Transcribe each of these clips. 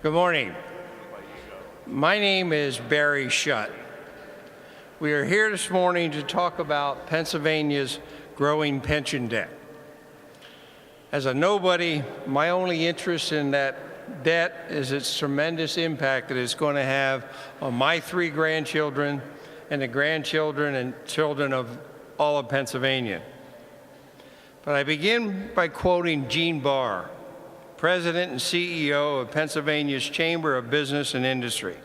Good morning. My name is Barry Shutt. We are here this morning to talk about Pennsylvania's growing pension debt. As a nobody, my only interest in that debt is its tremendous impact that it's going to have on my 3 grandchildren and the grandchildren and children of all of Pennsylvania. But I begin by quoting Gene Barr, President and CEO of Pennsylvania's Chamber of Business and Industry,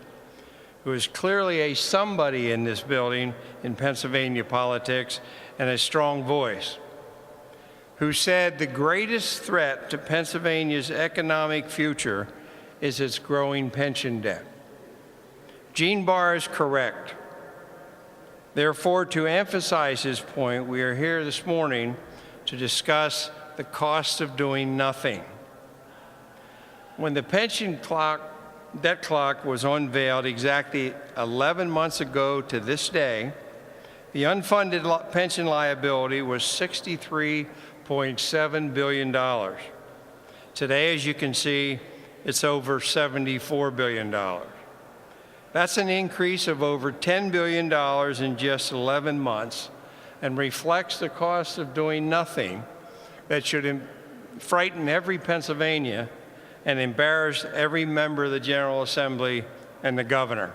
who is clearly a somebody in this building in Pennsylvania politics and a strong voice, who said the greatest threat to Pennsylvania's economic future is its growing pension debt. Gene Barr is correct. Therefore, to emphasize his point, we are here this morning to discuss the cost of doing nothing. When the debt clock was unveiled exactly 11 months ago to this day, the unfunded pension liability was $63.7 billion. Today, as you can see, it's over $74 billion. That's an increase of over $10 billion in just 11 months and reflects the cost of doing nothing that should frighten every Pennsylvania and embarrass every member of the General Assembly and the governor.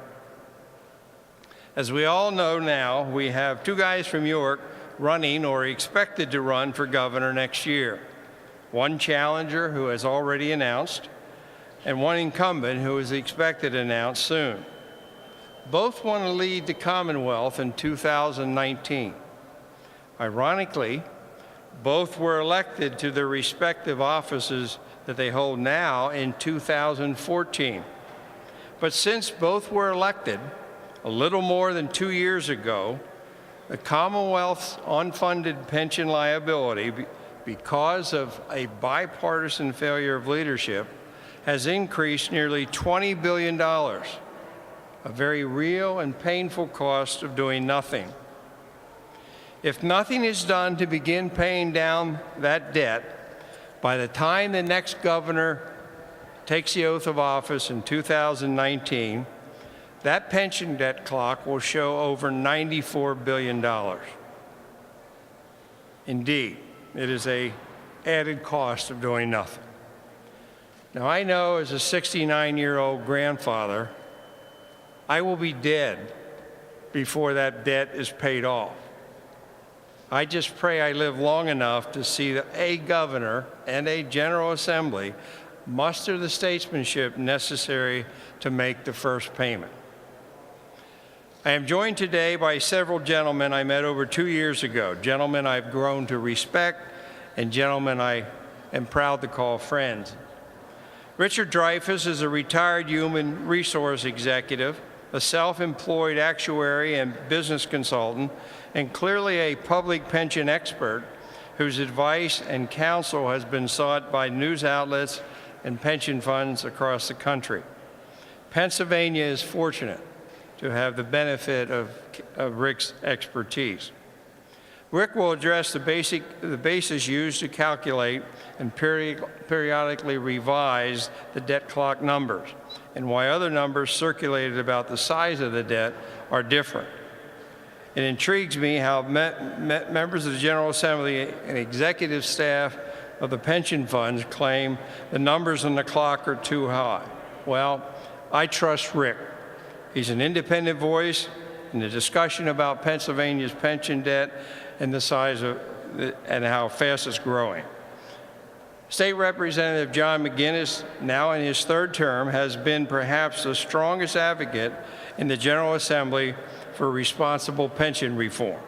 As we all know now, we have 2 guys from York running or expected to run for governor next year. One challenger who has already announced, and one incumbent who is expected to announce soon. Both want to lead the Commonwealth in 2019. Ironically, both were elected to their respective offices that they hold now in 2014. But since both were elected a little more than 2 years ago, the Commonwealth's unfunded pension liability, because of a bipartisan failure of leadership, has increased nearly $20 billion, a very real and painful cost of doing nothing. If nothing is done to begin paying down that debt, by the time the next governor takes the oath of office in 2019, that pension debt clock will show over $94 billion. Indeed, it is an added cost of doing nothing. Now, I know as a 69-year-old grandfather, I will be dead before that debt is paid off. I just pray I live long enough to see that a governor and a General Assembly muster the statesmanship necessary to make the first payment. I am joined today by several gentlemen I met over 2 years ago, gentlemen I've grown to respect and gentlemen I am proud to call friends. Richard Dreyfuss is a retired human resource executive, a self-employed actuary and business consultant, and clearly a public pension expert whose advice and counsel has been sought by news outlets and pension funds across the country. Pennsylvania is fortunate to have the benefit of Rick's expertise. Rick will address the basis used to calculate and periodically revise the debt clock numbers, and why other numbers circulated about the size of the debt are different. It intrigues me how members of the General Assembly and executive staff of the pension funds claim the numbers on the clock are too high. Well, I trust Rick. He's an independent voice in the discussion about Pennsylvania's pension debt and the size of and how fast it's growing. State Representative John McGinnis, now in his 3rd term, has been perhaps the strongest advocate in the General Assembly for responsible pension reform.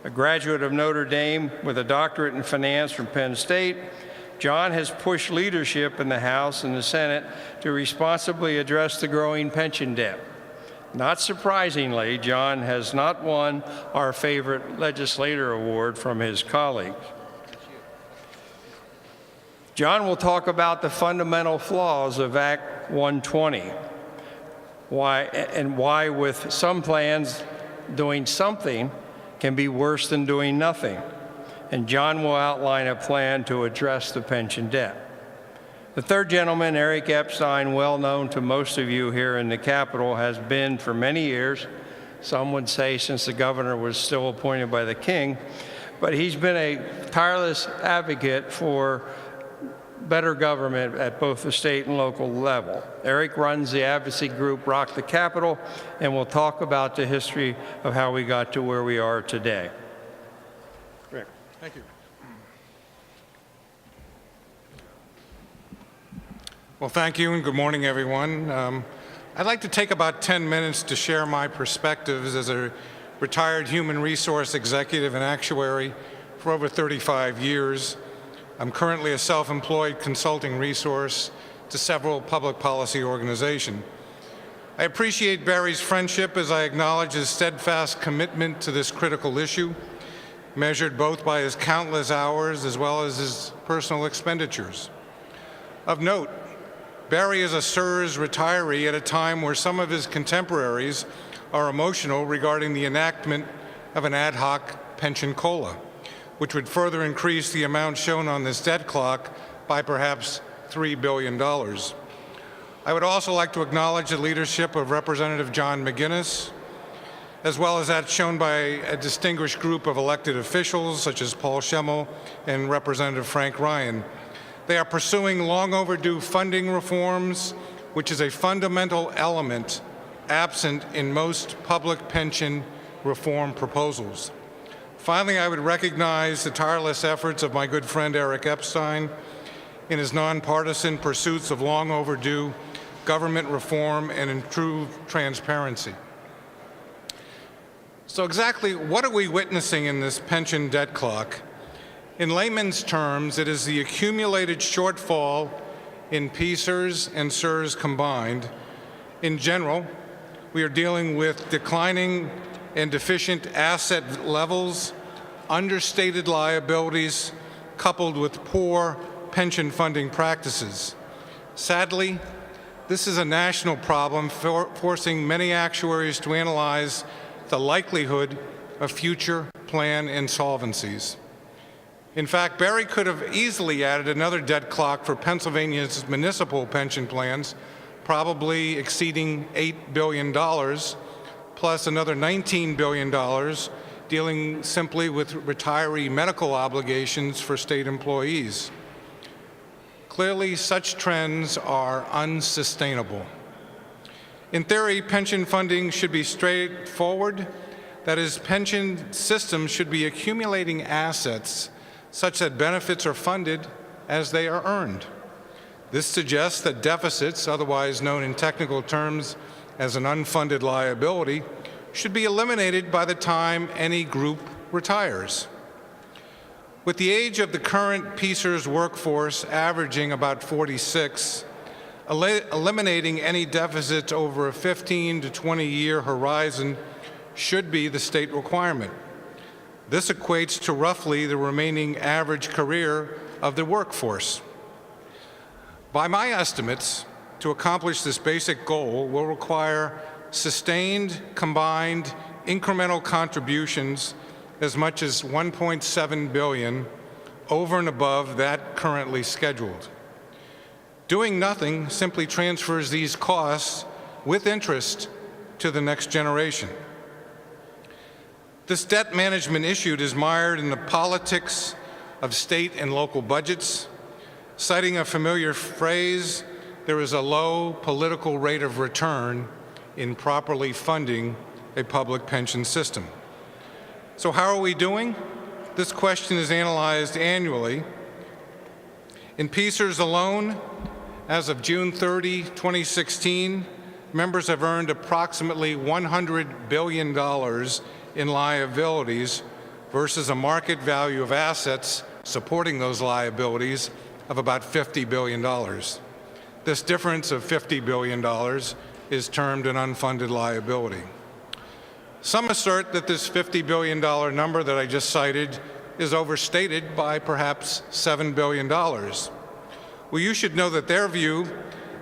A graduate of Notre Dame with a doctorate in finance from Penn State, John has pushed leadership in the House and the Senate to responsibly address the growing pension debt. Not surprisingly, John has not won our favorite legislator award from his colleagues. John will talk about the fundamental flaws of Act 120, why with some plans doing something can be worse than doing nothing. And John will outline a plan to address the pension debt. The third gentleman, Eric Epstein, well known to most of you here in the Capitol, has been for many years, some would say since the governor was still appointed by the king, but he's been a tireless advocate for better government at both the state and local level. Eric runs the advocacy group Rock the Capitol, and we'll talk about the history of how we got to where we are today. Rick. Thank you. Well, thank you, and good morning, everyone. I'd like to take about 10 minutes to share my perspectives as a retired human resource executive and actuary for over 35 years. I'm currently a self-employed consulting resource to several public policy organizations. I appreciate Barry's friendship as I acknowledge his steadfast commitment to this critical issue, measured both by his countless hours as well as his personal expenditures. Of note, Barry is a SERS retiree at a time where some of his contemporaries are emotional regarding the enactment of an ad hoc pension COLA, which would further increase the amount shown on this debt clock by perhaps $3 billion. I would also like to acknowledge the leadership of Representative John McGinnis, as well as that shown by a distinguished group of elected officials such as Paul Schemmel and Representative Frank Ryan. They are pursuing long overdue funding reforms, which is a fundamental element absent in most public pension reform proposals. Finally, I would recognize the tireless efforts of my good friend Eric Epstein in his nonpartisan pursuits of long overdue government reform and improved transparency. So exactly what are we witnessing in this pension debt clock? In layman's terms, it is the accumulated shortfall in PSERS and SERS combined. In general, we are dealing with declining and deficient asset levels, understated liabilities, coupled with poor pension funding practices. Sadly, this is a national problem forcing many actuaries to analyze the likelihood of future plan insolvencies. In fact, Barry could have easily added another debt clock for Pennsylvania's municipal pension plans, probably exceeding $8 billion, plus another $19 billion dealing simply with retiree medical obligations for state employees. Clearly, such trends are unsustainable. In theory, pension funding should be straightforward. That is, pension systems should be accumulating assets such that benefits are funded as they are earned. This suggests that deficits, otherwise known in technical terms as an unfunded liability, should be eliminated by the time any group retires. With the age of the current PSERS workforce averaging about 46, eliminating any deficits over a 15 to 20-year horizon should be the state requirement. This equates to roughly the remaining average career of the workforce. By my estimates, to accomplish this basic goal will require sustained, combined, incremental contributions as much as $1.7 billion over and above that currently scheduled. Doing nothing simply transfers these costs with interest to the next generation. This debt management issue is mired in the politics of state and local budgets. Citing a familiar phrase, there is a low political rate of return in properly funding a public pension system. So how are we doing? This question is analyzed annually. In PSERS alone, as of June 30, 2016, members have earned approximately $100 billion in liabilities versus a market value of assets supporting those liabilities of about $50 billion. This difference of $50 billion is termed an unfunded liability. Some assert that this $50 billion number that I just cited is overstated by perhaps $7 billion. Well, you should know that their view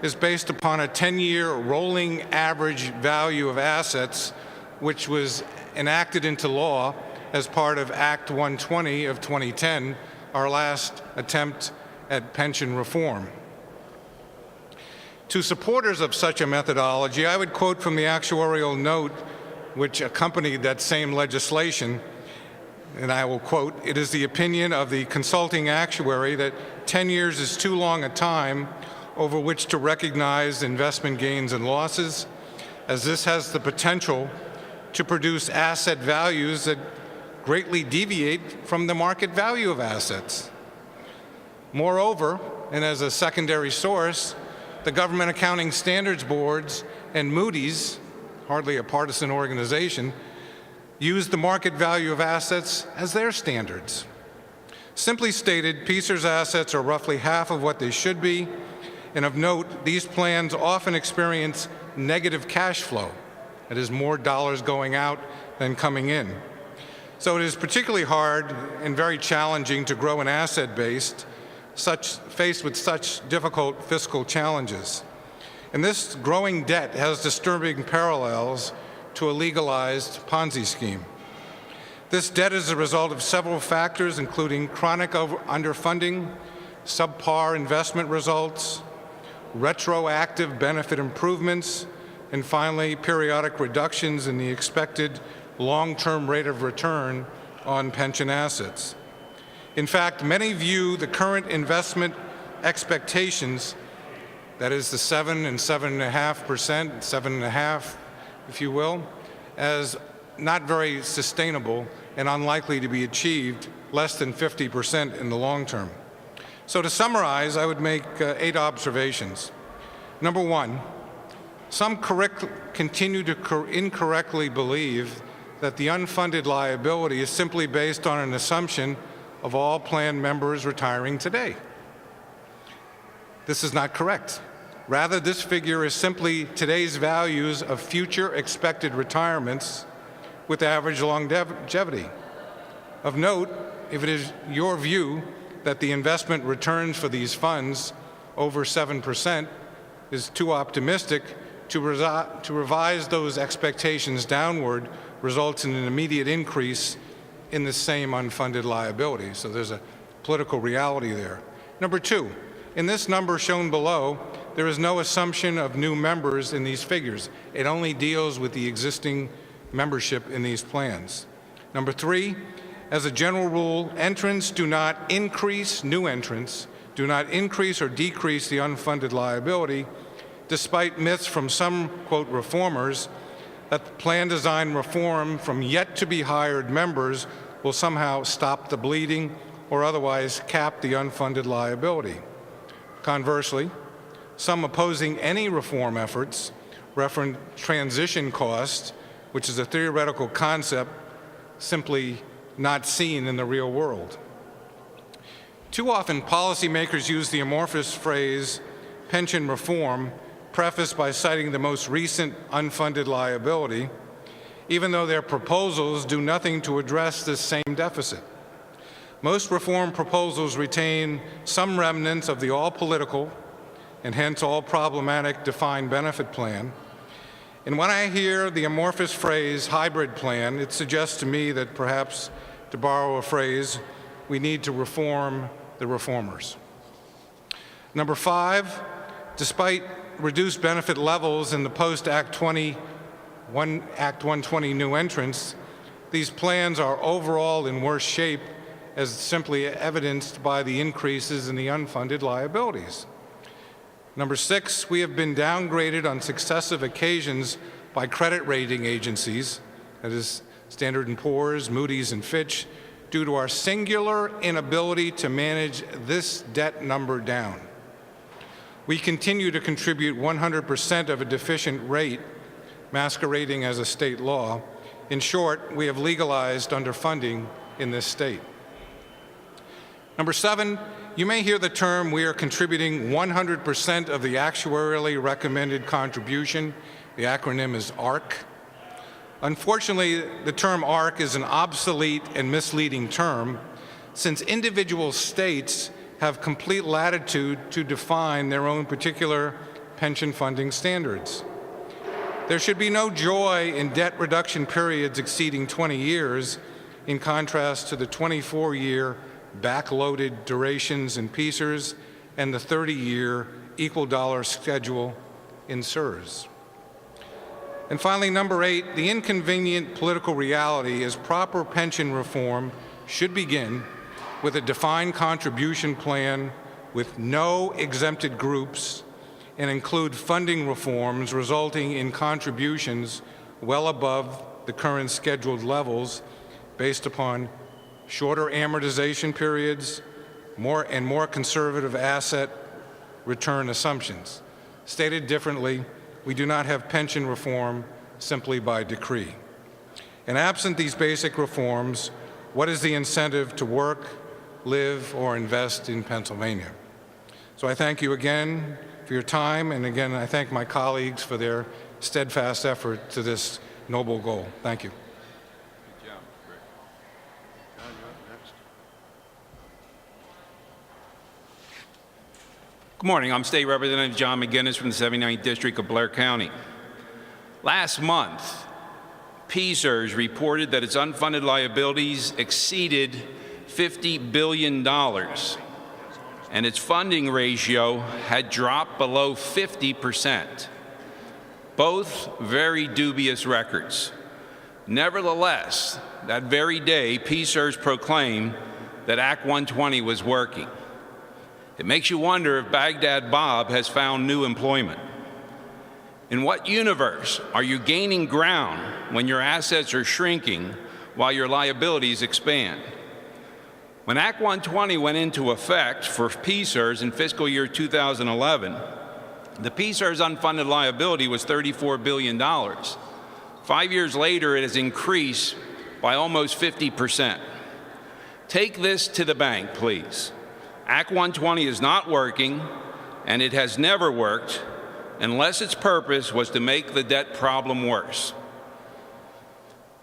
is based upon a 10-year rolling average value of assets, which was enacted into law as part of Act 120 of 2010, our last attempt at pension reform. To supporters of such a methodology, I would quote from the actuarial note which accompanied that same legislation, and I will quote, "It is the opinion of the consulting actuary that 10 years is too long a time over which to recognize investment gains and losses, as this has the potential to produce asset values that greatly deviate from the market value of assets. Moreover, and as a secondary source, the Government Accounting Standards Boards and Moody's, hardly a partisan organization, use the market value of assets as their standards. Simply stated, PSER's assets are roughly half of what they should be, and of note, these plans often experience negative cash flow. That is, more dollars going out than coming in. So it is particularly hard and very challenging to grow an asset base faced with such difficult fiscal challenges. And this growing debt has disturbing parallels to a legalized Ponzi scheme. This debt is a result of several factors, including chronic underfunding, subpar investment results, retroactive benefit improvements, and finally, periodic reductions in the expected long-term rate of return on pension assets. In fact, many view the current investment expectations, that is the 7 and 7.5%, 7.5%, if you will, as not very sustainable and unlikely to be achieved, less than 50% in the long term. So to summarize, I would make 8 observations. Number one, some continue to incorrectly believe that the unfunded liability is simply based on an assumption of all plan members retiring today. This is not correct. Rather, this figure is simply today's values of future expected retirements with average longevity. Of note, if it is your view that the investment returns for these funds over 7% is too optimistic, to revise those expectations downward results in an immediate increase in the same unfunded liability. So there's a political reality there. Number two, in this number shown below, there is no assumption of new members in these figures. It only deals with the existing membership in these plans. Number three, as a general rule, entrants do not increase, new entrants do not increase or decrease the unfunded liability, despite myths from some, quote, reformers that plan design reform from yet to be hired members will somehow stop the bleeding or otherwise cap the unfunded liability. Conversely, some opposing any reform efforts reference transition costs, which is a theoretical concept simply not seen in the real world. Too often, policymakers use the amorphous phrase pension reform, prefaced by citing the most recent unfunded liability, even though their proposals do nothing to address this same deficit. Most reform proposals retain some remnants of the all-political and hence all-problematic defined benefit plan. And when I hear the amorphous phrase hybrid plan, it suggests to me that perhaps, to borrow a phrase, we need to reform the reformers. Number five, despite reduced benefit levels in the post-Act 120 new entrants, these plans are overall in worse shape, as simply evidenced by the increases in the unfunded liabilities. Number six, we have been downgraded on successive occasions by credit rating agencies, that is Standard & Poor's, Moody's, and Fitch, due to our singular inability to manage this debt number down. We continue to contribute 100% of a deficient rate, masquerading as a state law. In short, we have legalized underfunding in this state. Number seven, you may hear the term we are contributing 100% of the actuarially recommended contribution. The acronym is ARC. Unfortunately, the term ARC is an obsolete and misleading term, since individual states have complete latitude to define their own particular pension funding standards. There should be no joy in debt reduction periods exceeding 20 years, in contrast to the 24-year backloaded durations in PSERs and the 30-year equal dollar schedule in SERS. And finally, number 8, the inconvenient political reality is proper pension reform should begin with a defined contribution plan with no exempted groups and include funding reforms resulting in contributions well above the current scheduled levels based upon shorter amortization periods, more conservative asset return assumptions. Stated differently, we do not have pension reform simply by decree. And absent these basic reforms, what is the incentive to work, live, or invest in Pennsylvania? So I thank you again for your time, and again, I thank my colleagues for their steadfast effort to this noble goal. Thank you. Good job, Rick. John, you're up next. Good morning. I'm State Representative John McGinnis from the 79th District of Blair County. Last month, PSERS reported that its unfunded liabilities exceeded $50 billion, and its funding ratio had dropped below 50%. Both very dubious records. Nevertheless, that very day, PSERS proclaimed that Act 120 was working. It makes you wonder if Baghdad Bob has found new employment. In what universe are you gaining ground when your assets are shrinking while your liabilities expand? When Act 120 went into effect for PSERS in fiscal year 2011, the PSERS unfunded liability was $34 billion. 5 years later, it has increased by almost 50%. Take this to the bank, please. Act 120 is not working, and it has never worked, unless its purpose was to make the debt problem worse.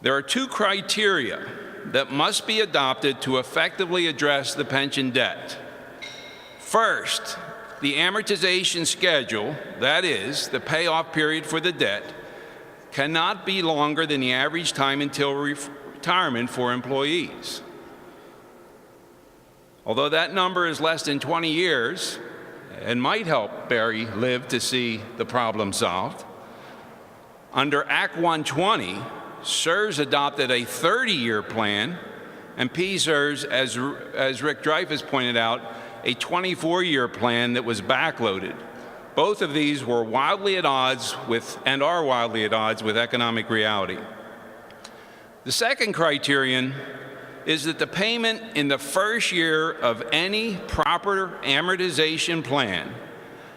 There are 2 criteria that must be adopted to effectively address the pension debt. First, the amortization schedule, that is, the payoff period for the debt, cannot be longer than the average time until retirement for employees. Although that number is less than 20 years and might help Barry live to see the problem solved, under Act 120, SERS adopted a 30-year plan, and PSERS, as Rick Dreyfus pointed out, a 24-year plan that was backloaded. Both of these were wildly at odds with, and are wildly at odds with, economic reality. The second criterion is that the payment in the first year of any proper amortization plan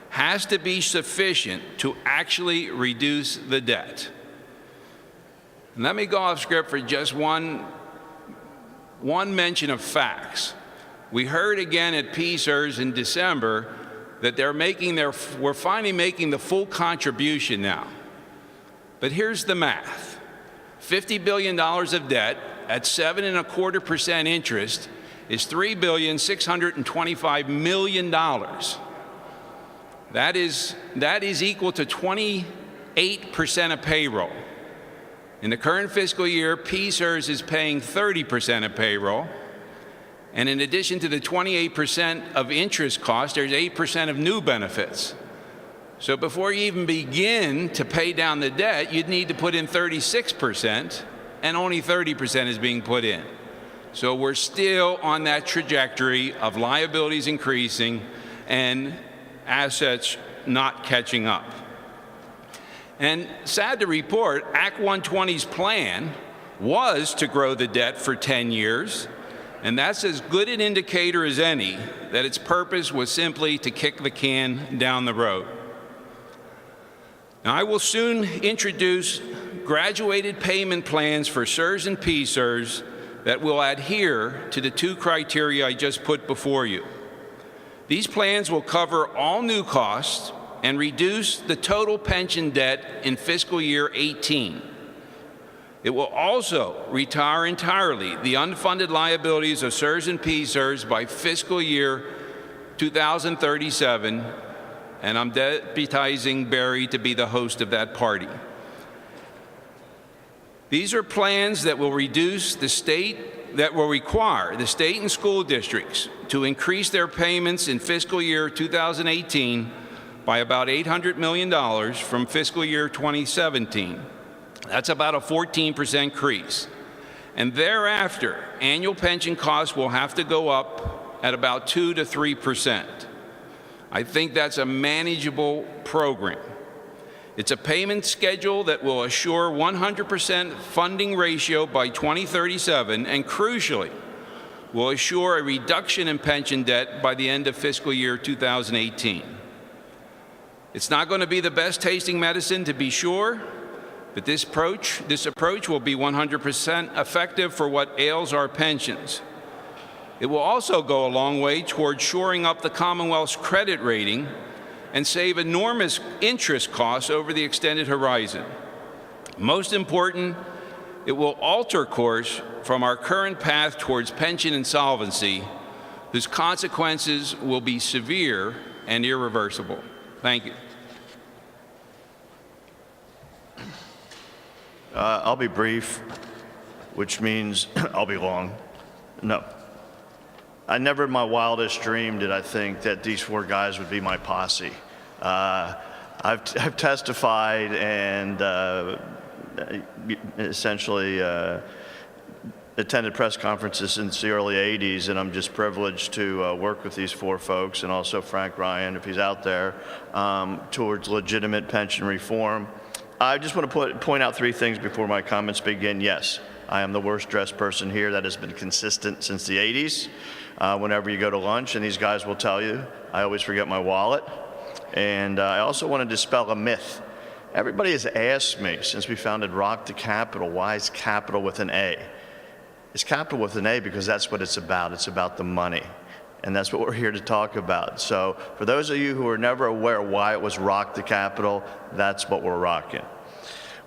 has to be sufficient to actually reduce the debt. And let me go off script for just one mention of facts. We heard again at PSERS in December that we're finally making the full contribution now. But here's the math. $50 billion of debt at 7.25% interest is $3,625 million. That is equal to 28% of payroll. In the current fiscal year, PSERS is paying 30% of payroll. And in addition to the 28% of interest cost, there's 8% of new benefits. So before you even begin to pay down the debt, you'd need to put in 36%, and only 30% is being put in. So we're still on that trajectory of liabilities increasing and assets not catching up. And sad to report, Act 120's plan was to grow the debt for 10 years, and that's as good an indicator as any that its purpose was simply to kick the can down the road. Now, I will soon introduce graduated payment plans for SERS and PSERS that will adhere to the 2 criteria I just put before you. These plans will cover all new costs and reduce the total pension debt in fiscal year 18. It will also retire entirely the unfunded liabilities of SERS and PSERS by fiscal year 2037, and I'm deputizing Barry to be the host of that party. These are plans that will require the state and school districts to increase their payments in fiscal year 2018 by about $800 million from fiscal year 2017. That's about a 14% increase. And thereafter, annual pension costs will have to go up at about 2 to 3%. I think that's a manageable program. It's a payment schedule that will assure 100% funding ratio by 2037, and crucially, will assure a reduction in pension debt by the end of fiscal year 2018. It's not going to be the best tasting medicine, to be sure, but this approach will be 100% effective for what ails our pensions. It will also go a long way toward shoring up the Commonwealth's credit rating and save enormous interest costs over the extended horizon. Most important, it will alter course from our current path towards pension insolvency, whose consequences will be severe and irreversible. Thank you. I'll be brief, which means I'll be long. No. I never in my wildest dream did I think that these four guys would be my posse. I've testified and essentially attended press conferences since the early 80s, and I'm just privileged to work with these four folks, and also Frank Ryan, if he's out there, towards legitimate pension reform. I just want to point out three things before my comments begin. Yes, I am the worst dressed person here. That has been consistent since the 80s. Whenever you go to lunch, and these guys will tell you, I always forget my wallet. And I also want to dispel a myth. Everybody has asked me since we founded Rock to Capital, why is capital with an A? It's capital with an A because that's what it's about. It's about the money. And that's what we're here to talk about. So for those of you who are never aware why it was Rock to Capital, that's what we're rocking.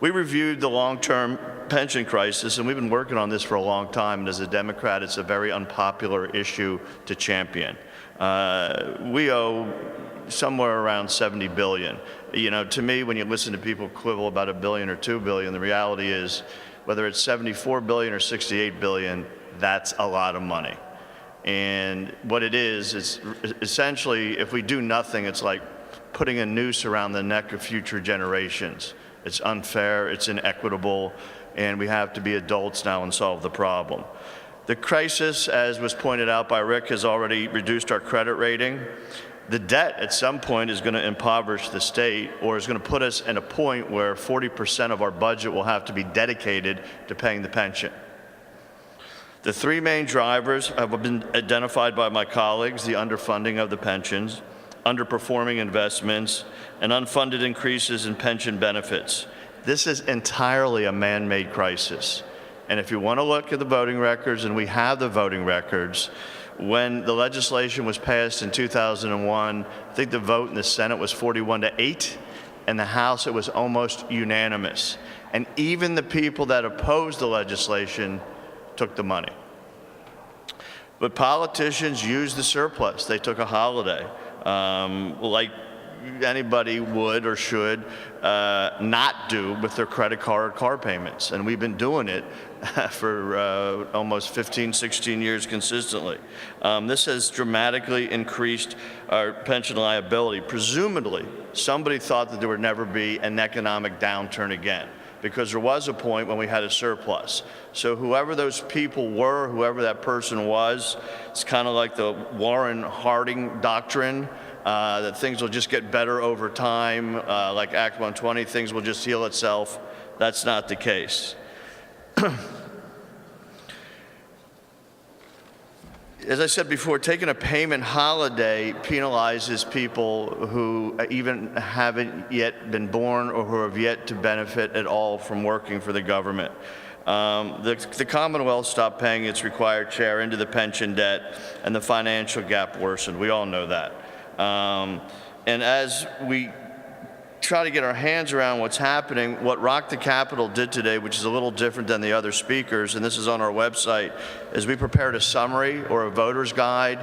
We reviewed the long-term pension crisis, and we've been working on this for a long time. And as a Democrat, it's a very unpopular issue to champion. We owe somewhere around $70 billion. You know, to me, when you listen to people quibble about $1 billion or $2 billion, the reality is, whether it's $74 billion or $68 billion, that's a lot of money. And what it is, it's essentially, if we do nothing, it's like putting a noose around the neck of future generations. It's unfair, it's inequitable, and we have to be adults now and solve the problem. The crisis, as was pointed out by Rick, has already reduced our credit rating. The debt at some point is going to impoverish the state, or is going to put us in a point where 40% of our budget will have to be dedicated to paying the pension. The three main drivers have been identified by my colleagues: the underfunding of the pensions, underperforming investments, and unfunded increases in pension benefits. This is entirely a man-made crisis. And if you want to look at the voting records, and we have the voting records, when the legislation was passed in 2001, I think the vote in the Senate was 41-8. In the House, it was almost unanimous. And even the people that opposed the legislation took the money. But politicians used the surplus. They took a holiday, like anybody would or should not do with their credit card car payments. And we've been doing it for almost 15, 16 years consistently. This has dramatically increased our pension liability. Presumably, somebody thought that there would never be an economic downturn again, because there was a point when we had a surplus. So whoever those people were, whoever that person was, it's kind of like the Warren Harding doctrine, that things will just get better over time, like Act 120, things will just heal itself. That's not the case. As I said before, taking a payment holiday penalizes people who even haven't yet been born or who have yet to benefit at all from working for the government. The Commonwealth stopped paying its required share into the pension debt, and the financial gap worsened. We all know that. And as we try to get our hands around what's happening, what Rock the Capitol did today, which is a little different than the other speakers, and this is on our website, is we prepared a summary or a voter's guide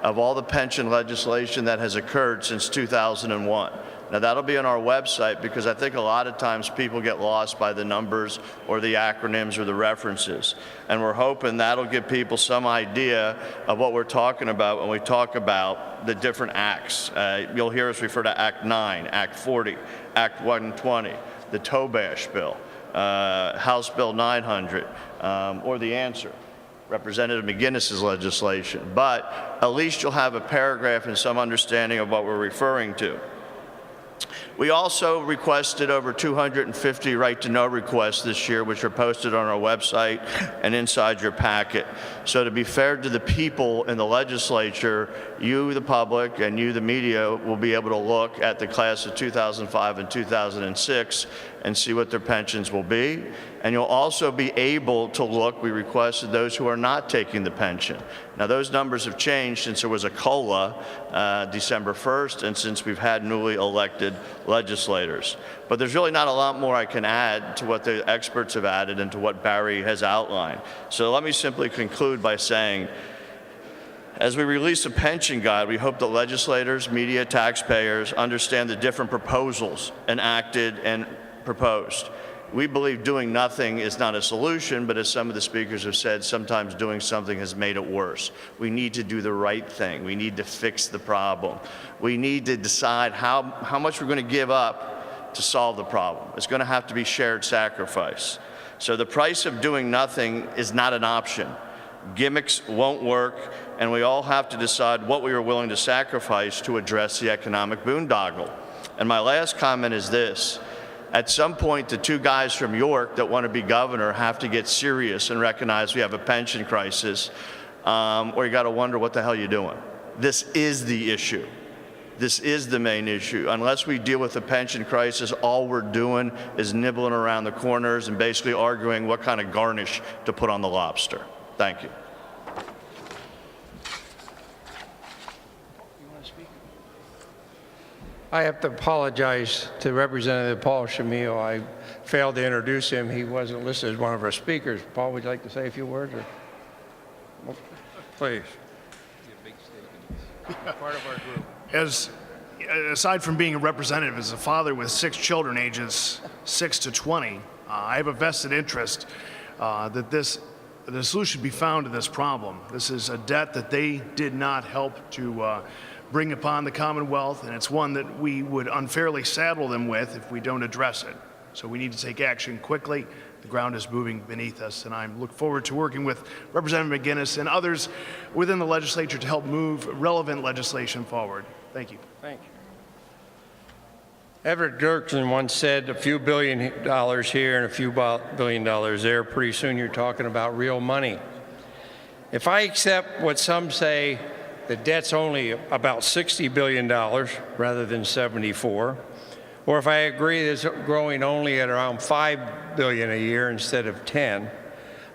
of all the pension legislation that has occurred since 2001. Now, that'll be on our website because I think a lot of times people get lost by the numbers or the acronyms or the references. And we're hoping that'll give people some idea of what we're talking about when we talk about the different acts. You'll hear us refer to Act 9, Act 40, Act 120, the Tobash bill, House Bill 900, or the answer, Representative McGinnis's legislation. But at least you'll have a paragraph and some understanding of what we're referring to. We also requested over 250 right-to-know requests this year, which are posted on our website and inside your packet. So to be fair to the people in the legislature, you, the public, and you, the media, will be able to look at the class of 2005 and 2006 and see what their pensions will be. And you'll also be able to look, we requested those who are not taking the pension. Now, those numbers have changed since there was a COLA December 1st and since we've had newly elected legislators. But there's really not a lot more I can add to what the experts have added and to what Barry has outlined. So let me simply conclude by saying, as we release a pension guide, we hope that legislators, media, taxpayers understand the different proposals enacted and proposed. We believe doing nothing is not a solution, but as some of the speakers have said, sometimes doing something has made it worse. We need to do the right thing. We need to fix the problem. We need to decide how much we're going to give up to solve the problem. It's going to have to be shared sacrifice. So the price of doing nothing is not an option. Gimmicks won't work, and we all have to decide what we are willing to sacrifice to address the economic boondoggle. And my last comment is this. At some point, the two guys from York that want to be governor have to get serious and recognize we have a pension crisis, or you got to wonder what the hell you're doing. This is the issue. This is the main issue. Unless we deal with the pension crisis, all we're doing is nibbling around the corners and basically arguing what kind of garnish to put on the lobster. Thank you. I have to apologize to Representative Paul Shamil. I failed to introduce him. He wasn't listed as one of our speakers. Paul, would you like to say a few words? Or? Please. Part of our group. Aside from being a representative, as a father with 6 children ages 6 to 20, I have a vested interest that the solution be found to this problem. This is a debt that they did not help to bring upon the Commonwealth, and it's one that we would unfairly saddle them with if we don't address it. So we need to take action quickly. The ground is moving beneath us, and I look forward to working with Representative McGinnis and others within the legislature to help move relevant legislation forward. Thank you. Thank you. Everett Dirksen once said a few $1 billion here and a few $1 billion there. Pretty soon you're talking about real money. If I accept what some say, the debt's only about $60 billion rather than 74, or if I agree that it's growing only at around $5 billion a year instead of 10,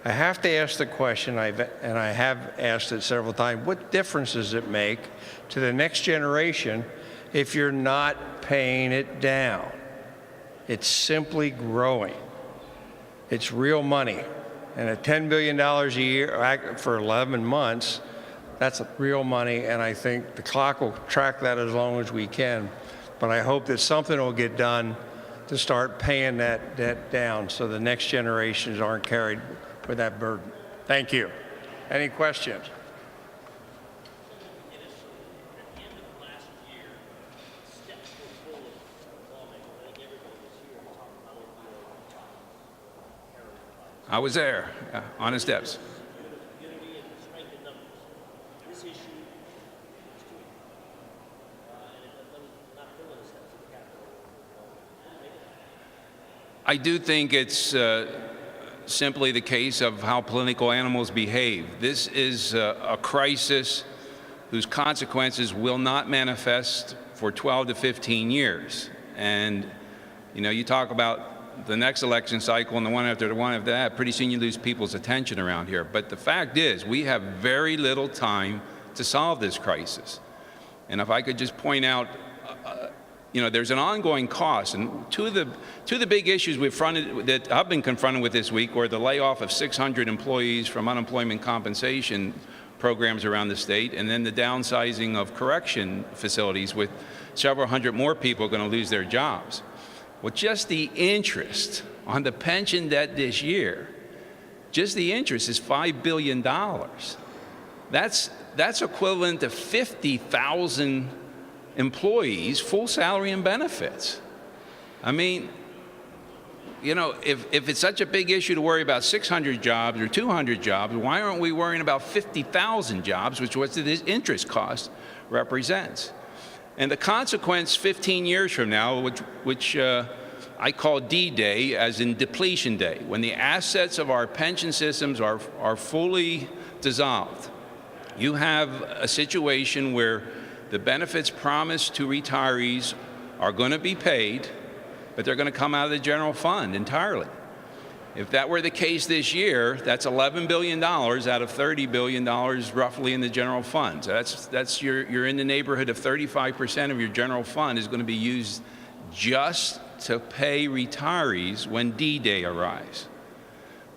I have to ask the question, and I have asked it several times, what difference does it make to the next generation if you're not paying it down? It's simply growing. It's real money. And at $10 billion a year for 11 months, that's real money, and I think the clock will track that as long as we can. But I hope that something will get done to start paying that debt down so the next generations aren't carried with that burden. Thank you. Any questions? I was there, on the steps. I do think it's simply the case of how political animals behave. This is a crisis whose consequences will not manifest for 12 to 15 years. And, you know, you talk about the next election cycle and the one after that, pretty soon you lose people's attention around here. But the fact is, we have very little time to solve this crisis. And if I could just point out, you know, there's an ongoing cost, and two of the big issues that I've been confronted with this week were the layoff of 600 employees from unemployment compensation programs around the state, and then the downsizing of correction facilities with several hundred more people going to lose their jobs. Well, just the interest on the pension debt this year, just the interest is $5 billion. That's equivalent to 50,000 employees, full salary and benefits. I mean, you know, if it's such a big issue to worry about 600 jobs or 200 jobs, why aren't we worrying about 50,000 jobs, which is what this interest cost represents? And the consequence 15 years from now, which I call D-Day, as in depletion day, when the assets of our pension systems are fully dissolved, you have a situation where the benefits promised to retirees are going to be paid, but they're going to come out of the general fund entirely. If that were the case this year, that's $11 billion out of $30 billion roughly in the general fund. So you're in the neighborhood of 35% of your general fund is going to be used just to pay retirees when D-Day arrives.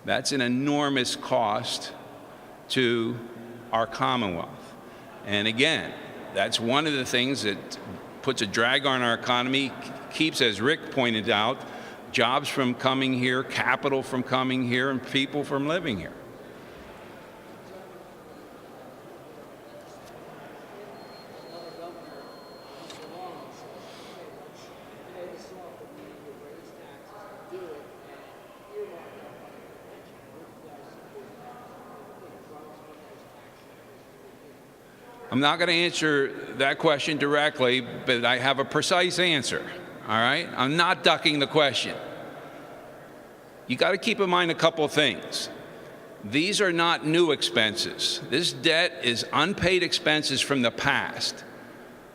That's an enormous cost to our Commonwealth. And again, that's one of the things that puts a drag on our economy, keeps, as Rick pointed out, jobs from coming here, capital from coming here, and people from living here. I'm not going to answer that question directly, but I have a precise answer, all right? I'm not ducking the question. You got to keep in mind a couple of things. These are not new expenses. This debt is unpaid expenses from the past.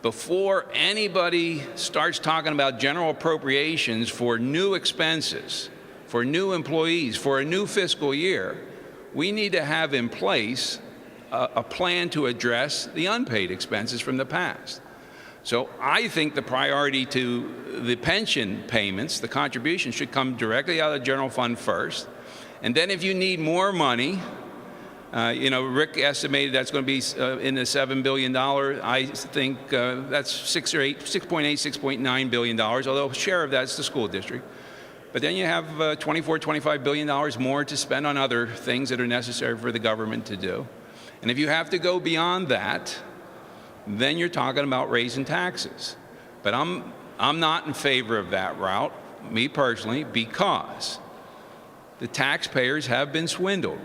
Before anybody starts talking about general appropriations for new expenses, for new employees, for a new fiscal year, we need to have in place a plan to address the unpaid expenses from the past. So I think the priority to the pension payments, the contributions, should come directly out of the general fund first. And then if you need more money, you know, Rick estimated that's going to be in the $7 billion. I think that's $6.8, $6.9 billion, although a share of that's the school district. But then you have $24, $25 billion more to spend on other things that are necessary for the government to do. And if you have to go beyond that, then you're talking about raising taxes. But I'm not in favor of that route, me personally, because the taxpayers have been swindled.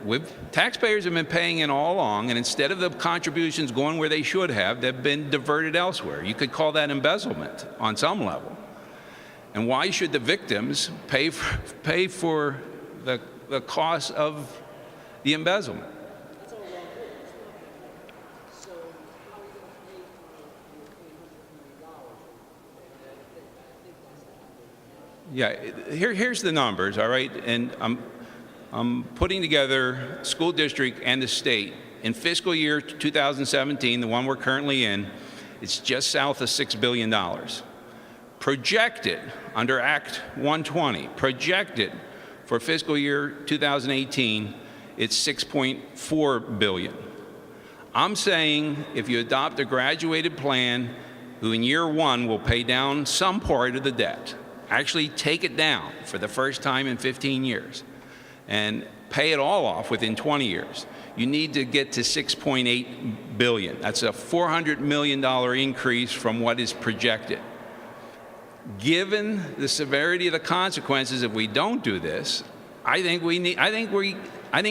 Taxpayers have been paying in all along, and instead of the contributions going where they should have, they've been diverted elsewhere. You could call that embezzlement on some level. And why should the victims pay for the cost of the embezzlement? Yeah, here's the numbers, all right? And I'm putting together school district and the state. In fiscal year 2017, the one we're currently in, it's just south of $6 billion. Projected under Act 120, projected for fiscal year 2018, it's $6.4 billion. I'm saying if you adopt a graduated plan, who in year one will pay down some part of the debt, actually take it down for the first time in 15 years and pay it all off within 20 years. You need to get to $6.8 billion. That's a $400 million increase from what is projected. Given the severity of the consequences if we don't do this, I think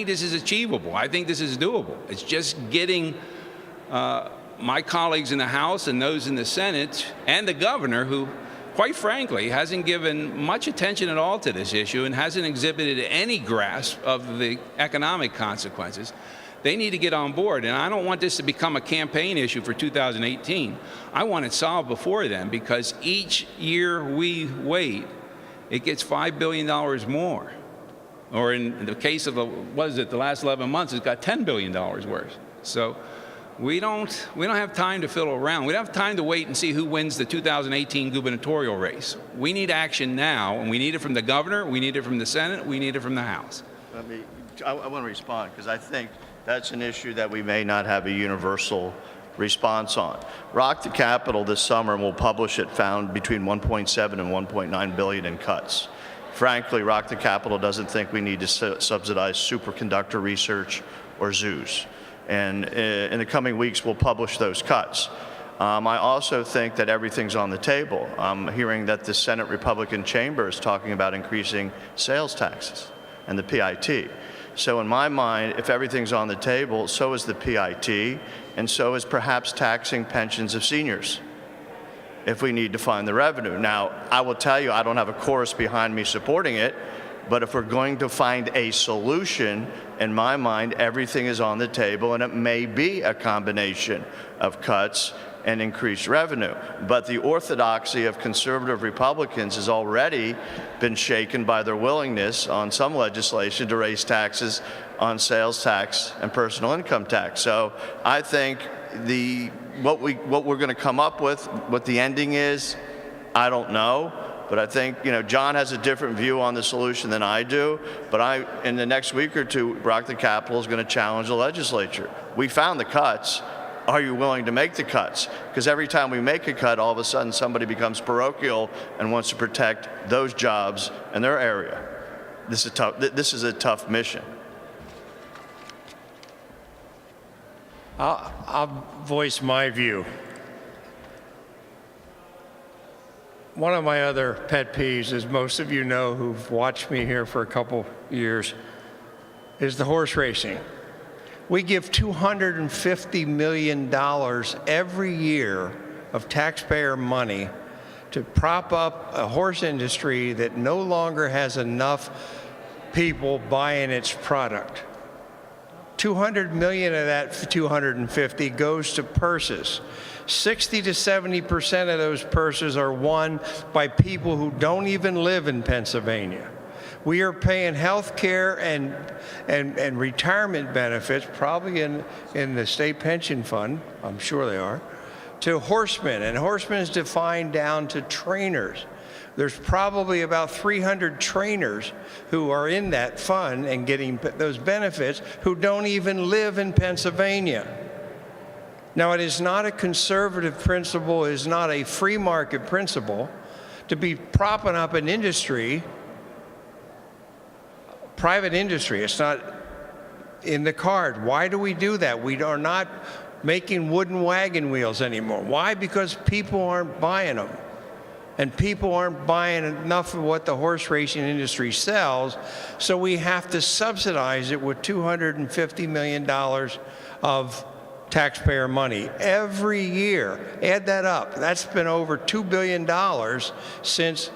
this is achievable. I think this is doable. It's just getting my colleagues in the House and those in the Senate and the governor, who quite frankly hasn't given much attention at all to this issue and hasn't exhibited any grasp of the economic consequences. They need to get on board, and I don't want this to become a campaign issue for 2018. I want it solved before then, because each year we wait, it gets $5 billion more. Or in the case of the last 11 months, it's got $10 billion worse. So we don't have time to fiddle around. We don't have time to wait and see who wins the 2018 gubernatorial race. We need action now, and we need it from the governor, we need it from the Senate, we need it from the House. I want to respond, because I think That's an issue that we may not have a universal response on. Rock the Capital this summer will publish it found between 1.7 and 1.9 billion in cuts. Frankly, Rock the Capital doesn't think we need to subsidize superconductor research or zoos. And in the coming weeks, we'll publish those cuts. I also think that everything's on the table. I'm hearing that the Senate Republican chamber is talking about increasing sales taxes and the PIT. So in my mind, if everything's on the table, so is the PIT, and so is perhaps taxing pensions of seniors, if we need to find the revenue. Now, I will tell you, I don't have a chorus behind me supporting it, but if we're going to find a solution, in my mind, everything is on the table, and it may be a combination of cuts and increased revenue. But the orthodoxy of conservative Republicans has already been shaken by their willingness on some legislation to raise taxes on sales tax and personal income tax. So I think what we're going to come up with, what the ending is, I don't know. But I think, John has a different view on the solution than I do. But in the next week or two, Rock the Capital is going to challenge the legislature. We found the cuts. Are you willing to make the cuts? Because every time we make a cut, all of a sudden somebody becomes parochial and wants to protect those jobs in their area. This is a tough mission. I'll voice my view. One of my other pet peeves, as most of you know who've watched me here for a couple years, is the horse racing. We give $250 million every year of taxpayer money to prop up a horse industry that no longer has enough people buying its product. 200 million of that 250 goes to purses. 60 to 70% of those purses are won by people who don't even live in Pennsylvania. We are paying health care and retirement benefits, probably in the state pension fund, I'm sure they are, to horsemen. And horsemen is defined down to trainers. There's probably about 300 trainers who are in that fund and getting those benefits who don't even live in Pennsylvania. Now, it is not a conservative principle, it is not a free market principle to be propping up an industry, private industry. It's not in the card. Why do we do that? We are not making wooden wagon wheels anymore. Why? Because people aren't buying them. And people aren't buying enough of what the horse racing industry sells, so we have to subsidize it with $250 million of taxpayer money every year. Add that up. That's been over $2 billion since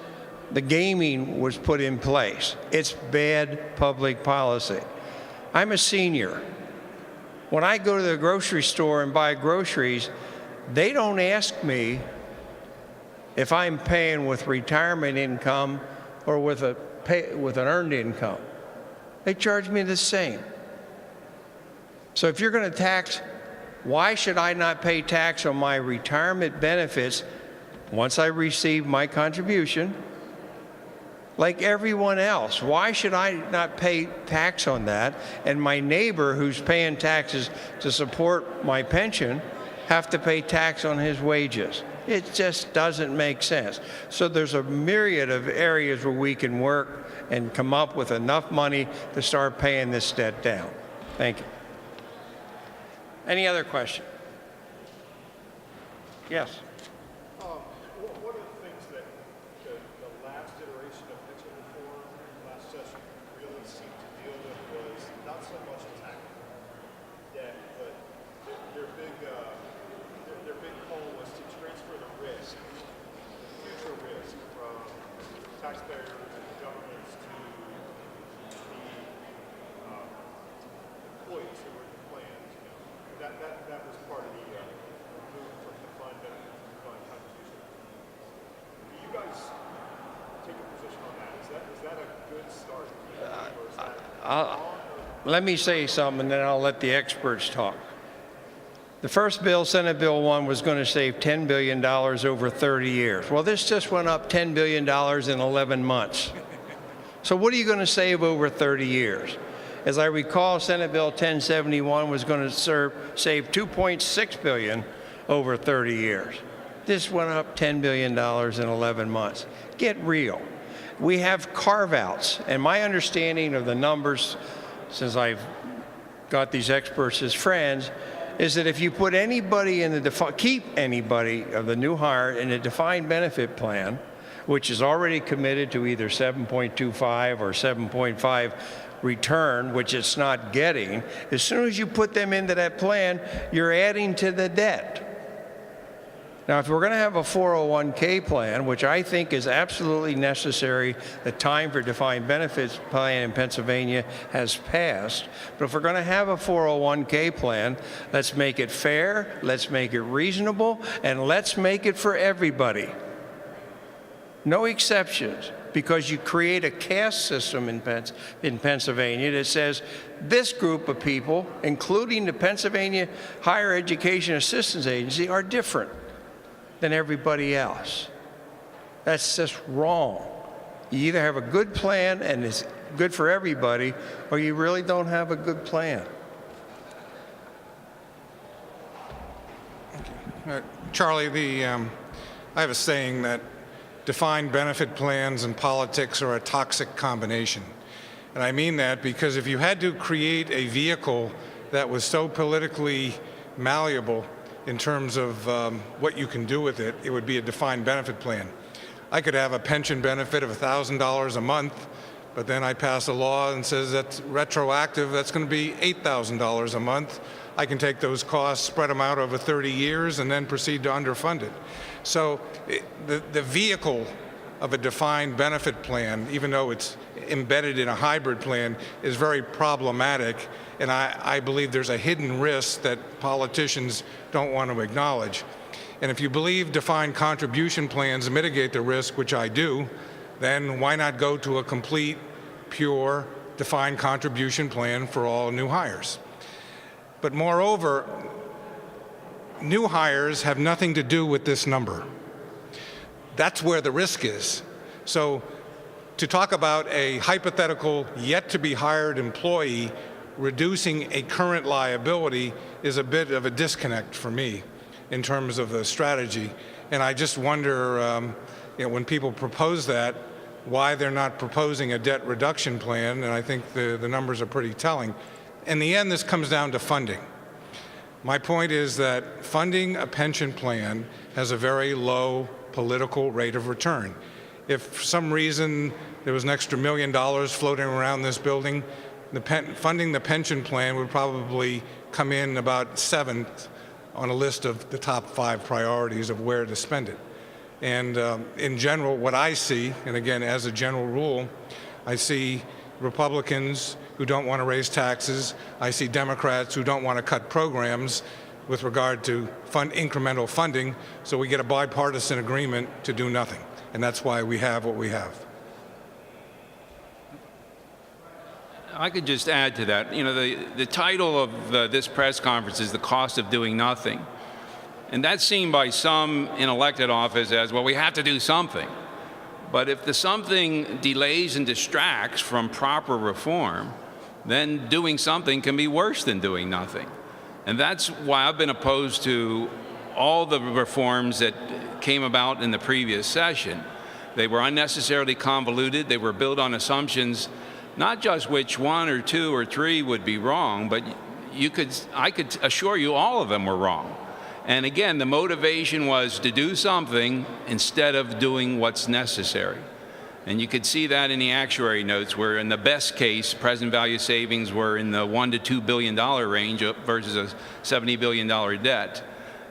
the gaming was put in place. It's bad public policy. I'm a senior. When I go to the grocery store and buy groceries, they don't ask me if I'm paying with retirement income or with an earned income. They charge me the same. So if you're going to tax, why should I not pay tax on my retirement benefits once I receive my contribution like everyone else? Why should I not pay tax on that, and my neighbor who's paying taxes to support my pension have to pay tax on his wages? It just doesn't make sense. So there's a myriad of areas where we can work and come up with enough money to start paying this debt down. Thank you. Any other question? Yes. One of the things that the last iteration of pension reform last session really seemed to deal with was not so much attacking debt, but their big goal was to transfer the risk, the future risk, from taxpayers and governments to the employees who were in the plans. That was part of the move from defined benefit to defined contribution. Do you guys take a position on that? Is that a good start? Or is that Let me say something, and then I'll let the experts talk. The first bill, Senate Bill 1, was going to save $10 billion over 30 years. Well, this just went up $10 billion in 11 months. So what are you going to save over 30 years? As I recall, Senate Bill 1071 was going to save $2.6 billion over 30 years. This went up $10 billion in 11 months. Get real. We have carve-outs, and my understanding of the numbers, since I've got these experts as friends, is that if you put anybody in the keep anybody of the new hire in a defined benefit plan, which is already committed to either 7.25 or 7.5 return, which it's not getting, as soon as you put them into that plan, you're adding to the debt. Now, if we're going to have a 401k plan, which I think is absolutely necessary, the time for defined benefits plan in Pennsylvania has passed. But if we're going to have a 401k plan, let's make it fair, let's make it reasonable, and let's make it for everybody. No exceptions, because you create a caste system in Pennsylvania that says this group of people, including the Pennsylvania Higher Education Assistance Agency, are different than everybody else. That's just wrong. You either have a good plan and it's good for everybody, or you really don't have a good plan. Charlie, I have a saying that defined benefit plans and politics are a toxic combination. And I mean that because if you had to create a vehicle that was so politically malleable in terms of what you can do with it, it would be a defined benefit plan. I could have a pension benefit of $1,000 a month, but then I pass a law and says that's retroactive, that's going to be $8,000 a month. I can take those costs, spread them out over 30 years, and then proceed to underfund it. So the vehicle of a defined benefit plan, even though it's embedded in a hybrid plan, is very problematic. And I believe there's a hidden risk that politicians don't want to acknowledge. And if you believe defined contribution plans mitigate the risk, which I do, then why not go to a complete, pure, defined contribution plan for all new hires? But moreover, new hires have nothing to do with this number. That's where the risk is. So to talk about a hypothetical yet-to-be-hired employee reducing a current liability is a bit of a disconnect for me in terms of the strategy. And I just wonder, when people propose that, why they're not proposing a debt reduction plan, and I think the numbers are pretty telling. In the end, this comes down to funding. My point is that funding a pension plan has a very low political rate of return. If for some reason there was an extra $1 million floating around this building, funding the pension plan would probably come in about 7th on a list of the top 5 priorities of where to spend it. And in general, what I see, and again, as a general rule, I see Republicans who don't want to raise taxes. I see Democrats who don't want to cut programs with regard to incremental funding, so we get a bipartisan agreement to do nothing. And that's why we have what we have. I could just add to that. You know, the title of this press conference is The Cost of Doing Nothing. And that's seen by some in elected office as, well, we have to do something. But if the something delays and distracts from proper reform, then doing something can be worse than doing nothing. And that's why I've been opposed to all the reforms that came about in the previous session. They were unnecessarily convoluted. They were built on assumptions, not just which 1 or 2 or 3 would be wrong, but I could assure you all of them were wrong. And again, the motivation was to do something instead of doing what's necessary. And you could see that in the actuary notes, where in the best case, present value savings were in the $1 to $2 billion range versus a $70 billion debt.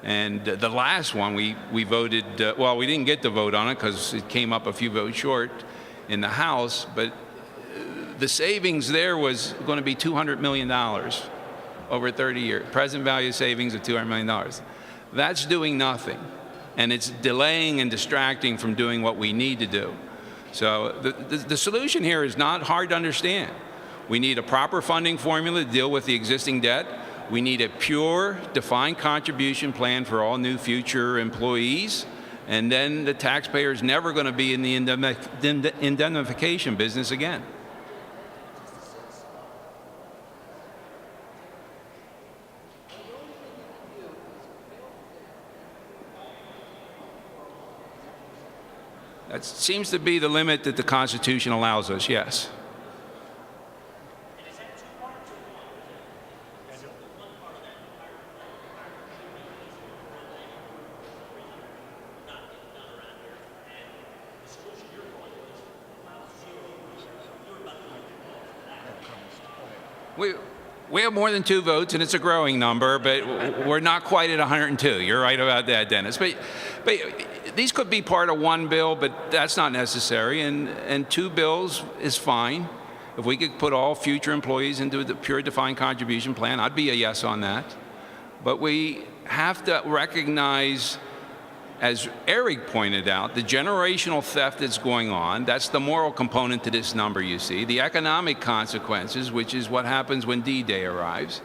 And the last one, we voted, well, we didn't get to vote on it because it came up a few votes short in the House, but the savings there was going to be $200 million over 30 years. Present value savings of $200 million. That's doing nothing. And it's delaying and distracting from doing what we need to do. So the solution here is not hard to understand. We need a proper funding formula to deal with the existing debt. We need a pure, defined contribution plan for all new future employees. And then the taxpayer is never going to be in the indemnification business again. That seems to be the limit that the Constitution allows us, yes. We have more than 2 votes, and it's a growing number, but we're not quite at 102. You're right about that, Dennis. But these could be part of one bill, but that's not necessary, and 2 bills is fine. If we could put all future employees into the pure defined contribution plan, I'd be a yes on that. But we have to recognize, as Eric pointed out, the generational theft that's going on. That's the moral component to this number, you see. The economic consequences, which is what happens when D-Day arrives.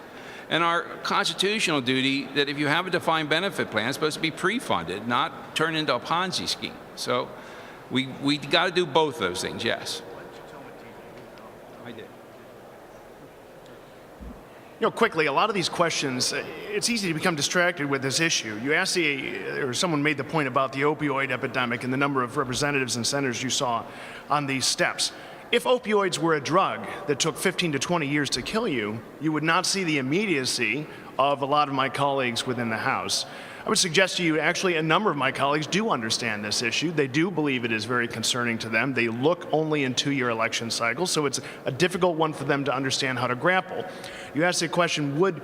And our constitutional duty that if you have a defined benefit plan, it's supposed to be pre-funded, not turn into a Ponzi scheme. So we got to do both those things, yes. I did. You know, quickly, a lot of these questions, it's easy to become distracted with this issue. You asked or someone made the point about the opioid epidemic and the number of representatives and senators you saw on these steps. If opioids were a drug that took 15 to 20 years to kill you, you would not see the immediacy of a lot of my colleagues within the House. I would suggest to you, actually, a number of my colleagues do understand this issue. They do believe it is very concerning to them. They look only in 2-year election cycles, so it's a difficult one for them to understand how to grapple. You asked the question, would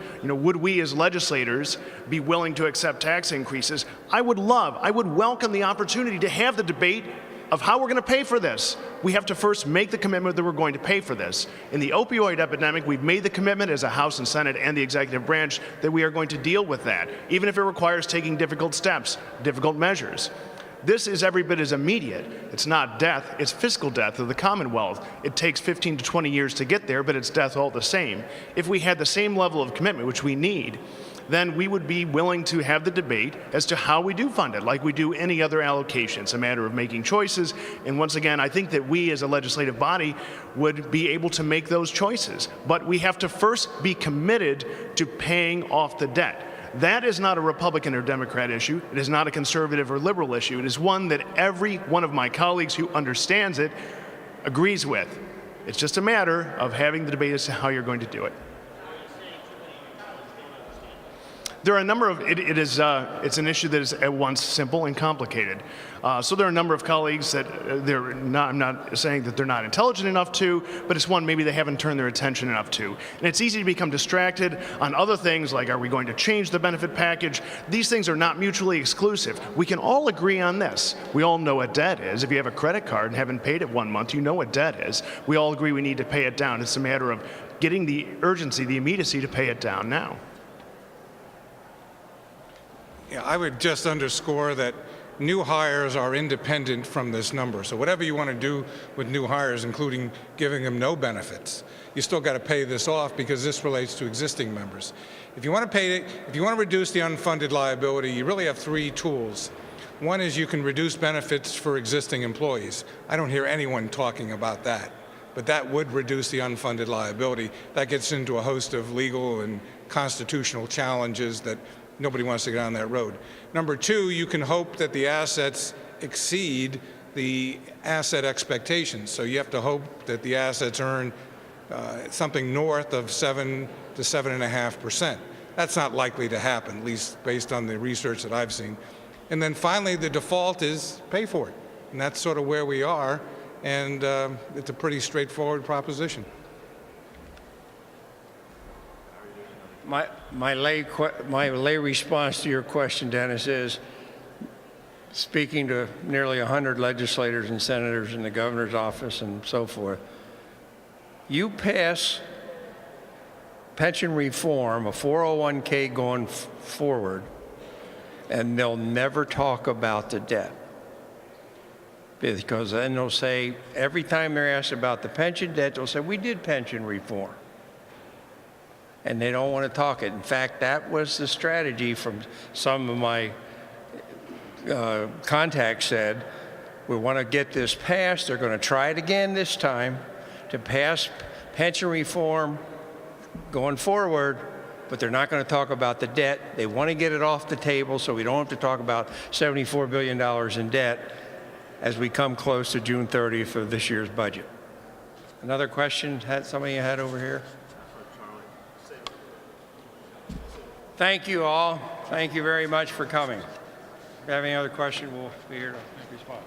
we as legislators be willing to accept tax increases? I would welcome the opportunity to have the debate of how we're going to pay for this. We have to first make the commitment that we're going to pay for this. In the opioid epidemic, we've made the commitment as a House and Senate and the executive branch that we are going to deal with that, even if it requires taking difficult steps, difficult measures. This is every bit as immediate. It's not death, it's fiscal death of the Commonwealth. It takes 15 to 20 years to get there, but it's death all the same. If we had the same level of commitment, which we need, then we would be willing to have the debate as to how we do fund it, like we do any other allocation. It's a matter of making choices, and once again, I think that we as a legislative body would be able to make those choices. But we have to first be committed to paying off the debt. That is not a Republican or Democrat issue. It is not a conservative or liberal issue. It is one that every one of my colleagues who understands it agrees with. It's just a matter of having the debate as to how you're going to do it. There are a number of, it's an issue that is at once simple and complicated. So there are a number of colleagues that I'm not saying that they're not intelligent enough to, but it's one maybe they haven't turned their attention enough to. And it's easy to become distracted on other things like, are we going to change the benefit package? These things are not mutually exclusive. We can all agree on this. We all know what debt is. If you have a credit card and haven't paid it 1 month, you know what debt is. We all agree we need to pay it down. It's a matter of getting the urgency, the immediacy to pay it down now. Yeah, I would just underscore that new hires are independent from this number. So whatever you want to do with new hires, including giving them no benefits, you still got to pay this off because this relates to existing members. If you want to reduce the unfunded liability, you really have 3 tools. One is you can reduce benefits for existing employees. I don't hear anyone talking about that, but that would reduce the unfunded liability. That gets into a host of legal and constitutional challenges that nobody wants to get on that road. Number 2, you can hope that the assets exceed the asset expectations. So you have to hope that the assets earn something north of 7 to 7.5%. That's not likely to happen, at least based on the research that I've seen. And then finally, the default is pay for it. And that's sort of where we are. And it's a pretty straightforward proposition. My lay response to your question, Dennis, is speaking to nearly 100 legislators and senators in the governor's office and so forth. You pass pension reform, a 401k going forward, and they'll never talk about the debt. Because then they'll say, every time they're asked about the pension debt, they'll say, we did pension reform. And they don't want to talk it. In fact, that was the strategy from some of my contacts said, we want to get this passed. They're going to try it again this time to pass pension reform going forward, but they're not going to talk about the debt. They want to get it off the table so we don't have to talk about $74 billion in debt. as we come close to June 30th of this year's budget. Another question somebody had over here? Thank you all. Thank you very much for coming. If you have any other question, we'll be here to respond.